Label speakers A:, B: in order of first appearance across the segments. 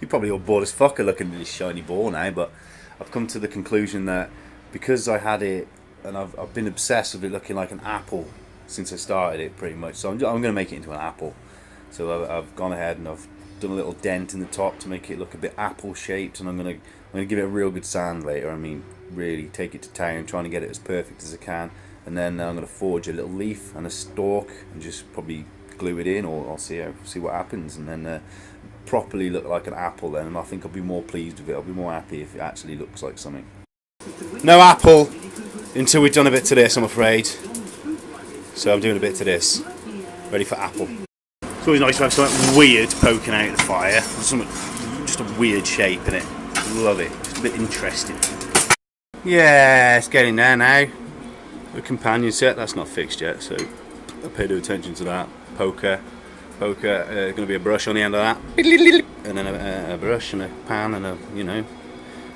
A: You're probably all bored as fuck looking at this shiny ball now, but I've come to the conclusion that because I had it and I've been obsessed with it looking like an apple since I started it pretty much, so I'm going to make it into an apple. So I've gone ahead and I've done a little dent in the top to make it look a bit apple shaped, and I'm going to give it a real good sand later. I mean, really take it to town, trying to get it as perfect as I can, and then I'm going to forge a little leaf and a stalk and just probably glue it in, or I'll see what happens, and then properly look like an apple then, and I think I'll be more pleased with it. I'll be more happy if it actually looks like something. No apple until we've done a bit to this, I'm afraid. So I'm doing a bit to this. Ready for apple. It's always nice to have something weird poking out of the fire. Just a weird shape in it. Love it. It's a bit interesting. Yeah, it's getting there now. The companion set, that's not fixed yet, so I pay no attention to that. Poker, going to be a brush on the end of that, and then a brush and a pan and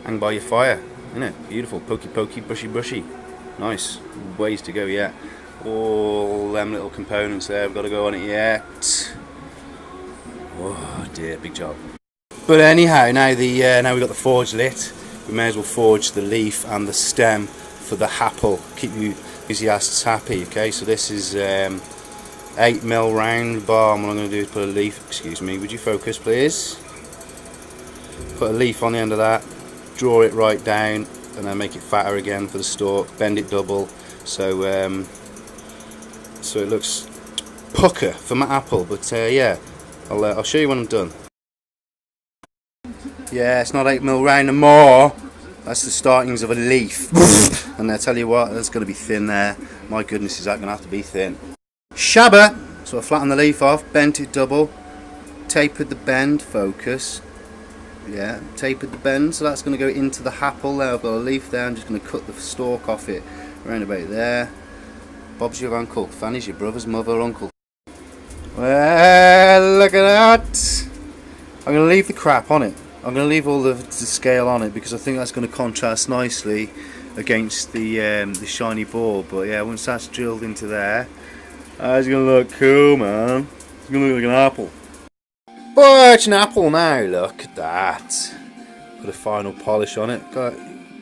A: hang by your fire, isn't it? Beautiful, pokey, brushy. Nice, ways to go yet. All them little components there, I've got to go on it yet. Oh dear, big job. But anyhow, now we've got the forge lit, we may as well forge the leaf and the stem for the apple. Keep you enthusiasts happy. Okay, so this is 8mm round bar, and what I'm going to do is put a leaf, excuse me, would you focus please? Put a leaf on the end of that, draw it right down, and then make it fatter again for the stalk, bend it double, so it looks pucker for my apple, but yeah, I'll show you when I'm done. Yeah, it's not 8mm round no more. That's the startings of a leaf. And I tell you what, that's going to be thin there. My goodness, is that going to have to be thin. Shabba! So I flattened the leaf off, bent it double, tapered the bend, focus. Yeah, tapered the bend, so that's going to go into the apple there. I've got a leaf there, I'm just going to cut the stalk off it around about there. Bob's your uncle, Fanny's your brother's mother, uncle. Well, look at that! I'm going to leave the crap on it. I'm going to leave all the scale on it because I think that's going to contrast nicely against the shiny ball. But yeah, once that's drilled into there, it's going to look cool, man. It's going to look like an apple. But it's an apple now, look at that. Put a final polish on it. Yeah,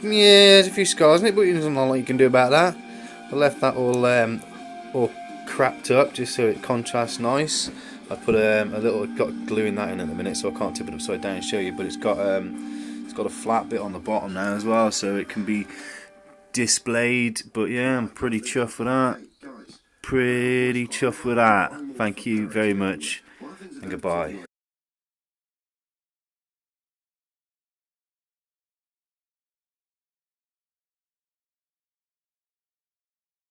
A: there's a few scars in it, but there's not a lot you can do about that. I left that all crapped up just so it contrasts nice. I put got glue in that in a minute, so I can't tip it upside down and show you, but it's got a flat bit on the bottom now as well, so it can be displayed. But yeah, I'm pretty chuffed with that. Pretty chuffed with that. Thank you very much, and goodbye.